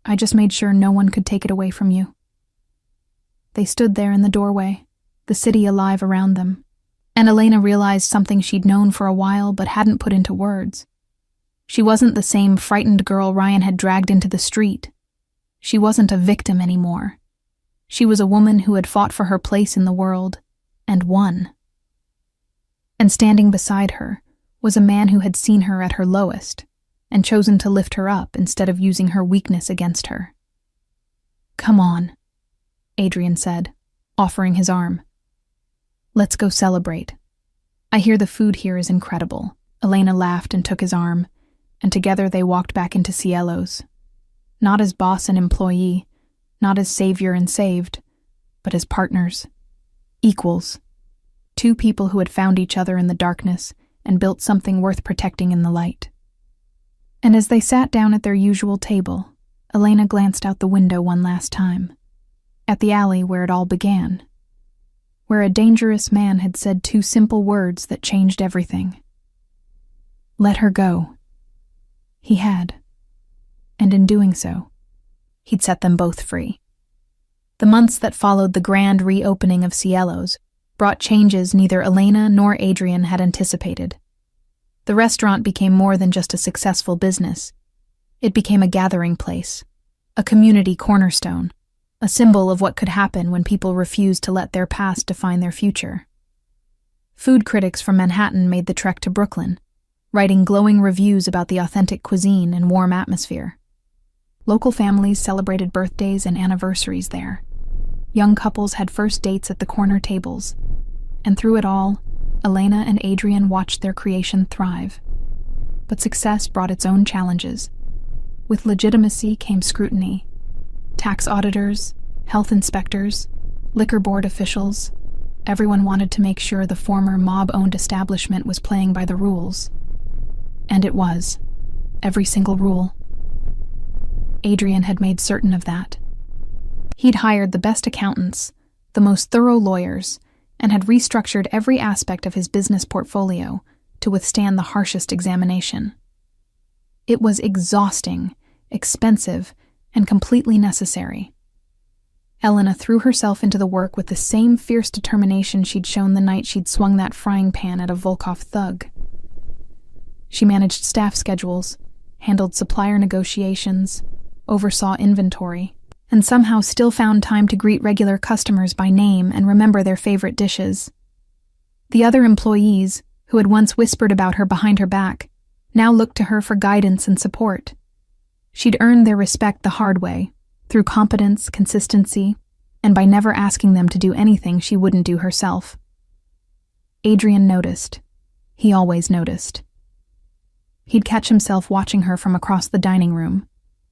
I just made sure no one could take it away from you." They stood there in the doorway, the city alive around them, and Elena realized something she'd known for a while but hadn't put into words. She wasn't the same frightened girl Ryan had dragged into the street. She wasn't a victim anymore. She was a woman who had fought for her place in the world, and won. And standing beside her was a man who had seen her at her lowest, and chosen to lift her up instead of using her weakness against her. "Come on," Adrian said, offering his arm. "Let's go celebrate. I hear the food here is incredible." Elena laughed and took his arm, and together they walked back into Cielo's. Not as boss and employee, not as savior and saved, but as partners, equals, two people who had found each other in the darkness and built something worth protecting in the light. And as they sat down at their usual table, Elena glanced out the window one last time, at the alley where it all began, where a dangerous man had said two simple words that changed everything. Let her go. He had, and in doing so, he'd set them both free. The months that followed the grand reopening of Cielo's brought changes neither Elena nor Adrian had anticipated. The restaurant became more than just a successful business. It became a gathering place, a community cornerstone, a symbol of what could happen when people refused to let their past define their future. Food critics from Manhattan made the trek to Brooklyn, writing glowing reviews about the authentic cuisine and warm atmosphere. Local families celebrated birthdays and anniversaries there. Young couples had first dates at the corner tables, and through it all, Elena and Adrian watched their creation thrive. But success brought its own challenges. With legitimacy came scrutiny. Tax auditors, health inspectors, liquor board officials, everyone wanted to make sure the former mob-owned establishment was playing by the rules. And it was. Every single rule. Adrian had made certain of that. He'd hired the best accountants, the most thorough lawyers, and had restructured every aspect of his business portfolio to withstand the harshest examination. It was exhausting, expensive, and completely necessary. Elena threw herself into the work with the same fierce determination she'd shown the night she'd swung that frying pan at a Volkov thug. She managed staff schedules, handled supplier negotiations, oversaw inventory, and somehow still found time to greet regular customers by name and remember their favorite dishes. The other employees, who had once whispered about her behind her back, now looked to her for guidance and support. She'd earned their respect the hard way, through competence, consistency, and by never asking them to do anything she wouldn't do herself. Adrian noticed. He always noticed. He'd catch himself watching her from across the dining room,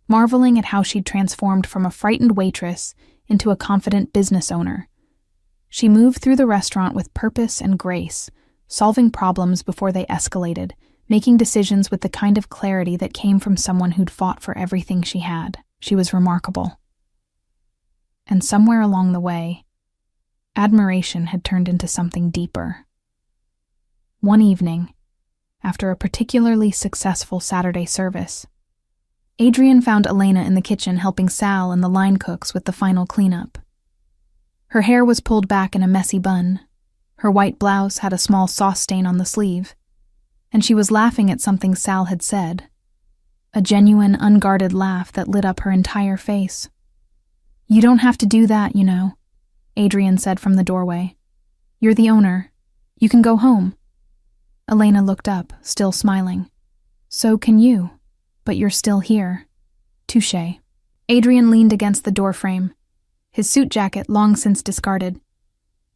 marveling at how she'd transformed from a frightened waitress into a confident business owner. She moved through the restaurant with purpose and grace, solving problems before they escalated, making decisions with the kind of clarity that came from someone who'd fought for everything she had. She was remarkable. And somewhere along the way, admiration had turned into something deeper. One evening, after a particularly successful Saturday service, Adrian found Elena in the kitchen helping Sal and the line cooks with the final cleanup. Her hair was pulled back in a messy bun, her white blouse had a small sauce stain on the sleeve, and she was laughing at something Sal had said, a genuine, unguarded laugh that lit up her entire face. "You don't have to do that, you know," Adrian said from the doorway. "You're the owner. You can go home." Elena looked up, still smiling. "So can you, but you're still here." "Touché." Adrian leaned against the doorframe, his suit jacket long since discarded.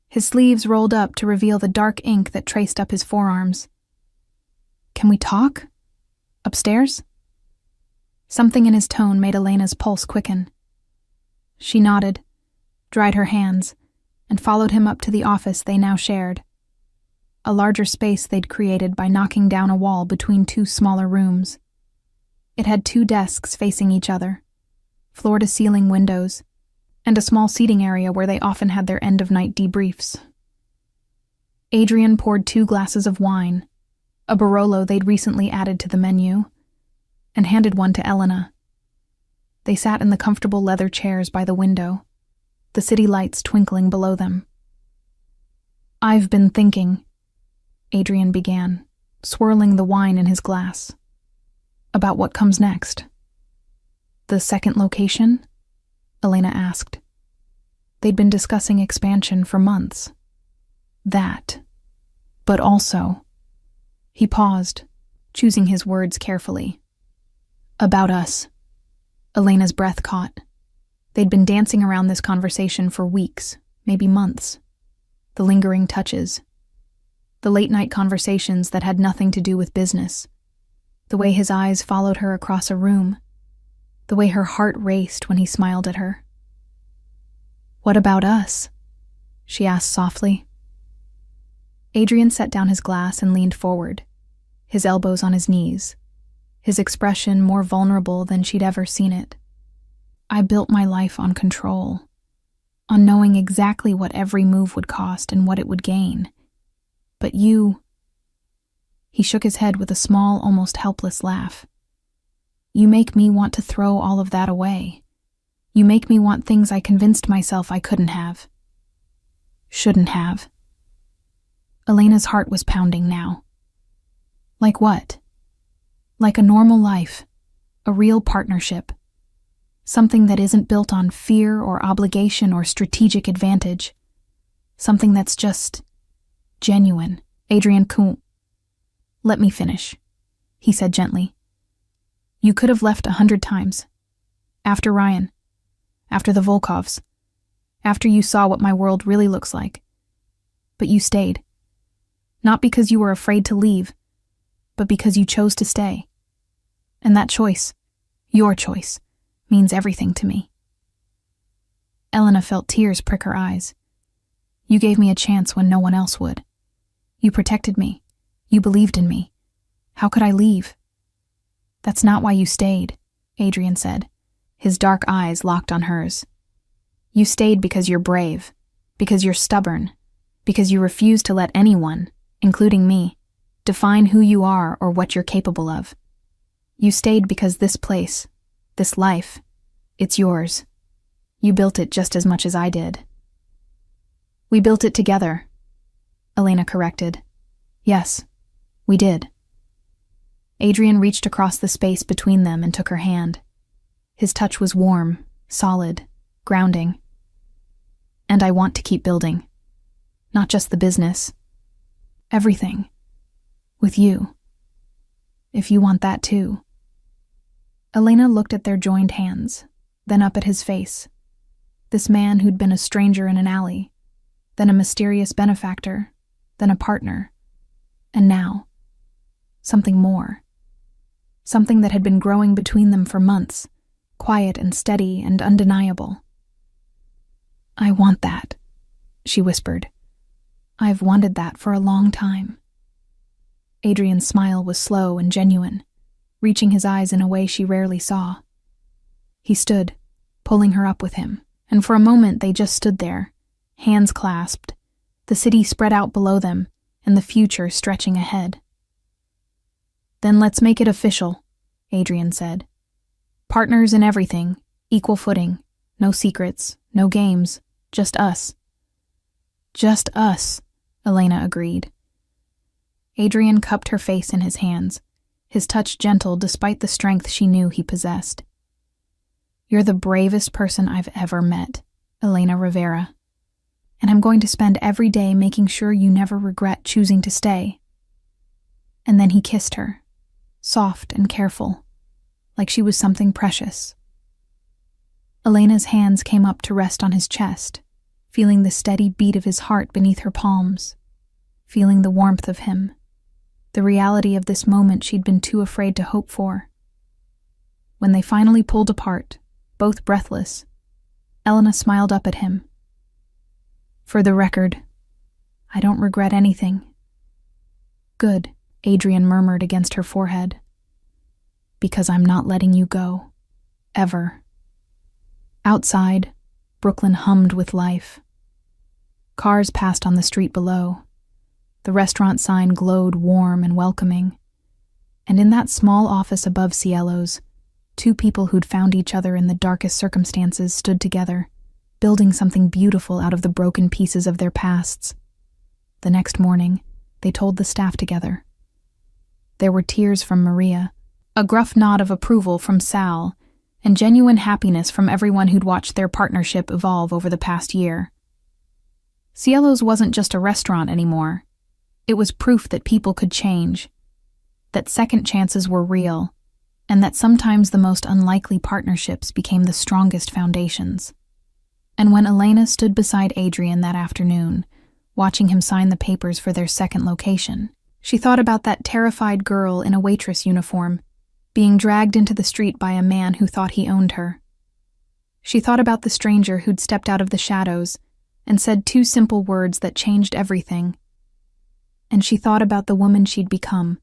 His sleeves rolled up to reveal the dark ink that traced up his forearms. "Can we talk? Upstairs?" Something in his tone made Elena's pulse quicken. She nodded, dried her hands, and followed him up to the office they now shared. A larger space they'd created by knocking down a wall between two smaller rooms. It had 2 desks facing each other, floor-to-ceiling windows, and a small seating area where they often had their end-of-night debriefs. Adrian poured 2 glasses of wine, a Barolo they'd recently added to the menu, and handed one to Elena. They sat in the comfortable leather chairs by the window, the city lights twinkling below them. "I've been thinking," Adrian began, swirling the wine in his glass, "about what comes next." "The second location?" Elena asked. They'd been discussing expansion for months. "That. But also..." He paused, choosing his words carefully. "About us." Elena's breath caught. They'd been dancing around this conversation for weeks, maybe months. The lingering touches. The late-night conversations that had nothing to do with business. The way his eyes followed her across a room. The way her heart raced when he smiled at her. "What about us?" she asked softly. Adrian set down his glass and leaned forward, his elbows on his knees, his expression more vulnerable than she'd ever seen it. "I built my life on control, on knowing exactly what every move would cost and what it would gain. But you..." He shook his head with a small, almost helpless laugh. "You make me want to throw all of that away. You make me want things I convinced myself I couldn't have. Shouldn't have." Elena's heart was pounding now. "Like what?" "Like a normal life, a real partnership. Something that isn't built on fear or obligation or strategic advantage. Something that's just genuine." Adrian couldn't. "Let me finish," he said gently. "You could have left 100 times. After Ryan. After the Volkovs. After you saw what my world really looks like. But you stayed. Not because you were afraid to leave, but because you chose to stay. And that choice, your choice, means everything to me." Elena felt tears prick her eyes. "You gave me a chance when no one else would. You protected me. You believed in me. How could I leave?" "That's not why you stayed," Adrian said, his dark eyes locked on hers. "You stayed because you're brave, because you're stubborn, because you refuse to let anyone, including me, define who you are or what you're capable of. You stayed because this place, this life, it's yours. You built it just as much as I did." "We built it together," Elena corrected. "Yes, we did." Adrian reached across the space between them and took her hand. His touch was warm, solid, grounding. "And I want to keep building. Not just the business. Everything. With you. If you want that too." Elena looked at their joined hands, then up at his face. This man who'd been a stranger in an alley, then a mysterious benefactor, then a partner, and now, something more. Something that had been growing between them for months, quiet and steady and undeniable. "I want that," she whispered. "I've wanted that for a long time." Adrian's smile was slow and genuine, reaching his eyes in a way she rarely saw. He stood, pulling her up with him, and for a moment they just stood there, hands clasped, the city spread out below them, and the future stretching ahead. "Then let's make it official," Adrian said. "Partners in everything, equal footing, no secrets, no games, just us." "Just us," Elena agreed. Adrian cupped her face in his hands, his touch gentle despite the strength she knew he possessed. "You're the bravest person I've ever met, Elena Rivera, and I'm going to spend every day making sure you never regret choosing to stay." And then he kissed her, soft and careful, like she was something precious. Elena's hands came up to rest on his chest, feeling the steady beat of his heart beneath her palms, feeling the warmth of him, the reality of this moment she'd been too afraid to hope for. When they finally pulled apart, both breathless, Elena smiled up at him. "For the record, I don't regret anything." "Good," Adrian murmured against her forehead. "Because I'm not letting you go. Ever." Outside, Brooklyn hummed with life. Cars passed on the street below. The restaurant sign glowed warm and welcoming. And in that small office above Cielo's, two people who'd found each other in the darkest circumstances stood together, building something beautiful out of the broken pieces of their pasts. The next morning, they told the staff together. There were tears from Maria, a gruff nod of approval from Sal, and genuine happiness from everyone who'd watched their partnership evolve over the past year. Cielo's wasn't just a restaurant anymore. It was proof that people could change, that second chances were real, and that sometimes the most unlikely partnerships became the strongest foundations. And when Elena stood beside Adrian that afternoon, watching him sign the papers for their second location, she thought about that terrified girl in a waitress uniform, being dragged into the street by a man who thought he owned her. She thought about the stranger who'd stepped out of the shadows and said two simple words that changed everything. And she thought about the woman she'd become,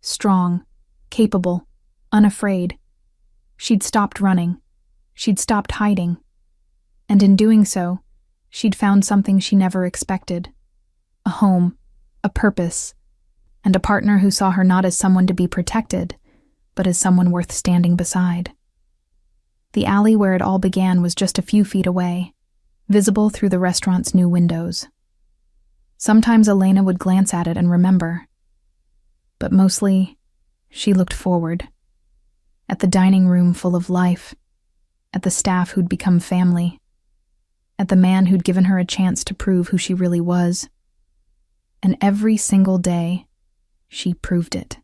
strong, capable, unafraid. She'd stopped running. She'd stopped hiding. And in doing so, she'd found something she never expected. A home, a purpose, and a partner who saw her not as someone to be protected, but as someone worth standing beside. The alley where it all began was just a few feet away, visible through the restaurant's new windows. Sometimes Elena would glance at it and remember. But mostly, she looked forward. At the dining room full of life. At the staff who'd become family. At the man who'd given her a chance to prove who she really was. And every single day, she proved it.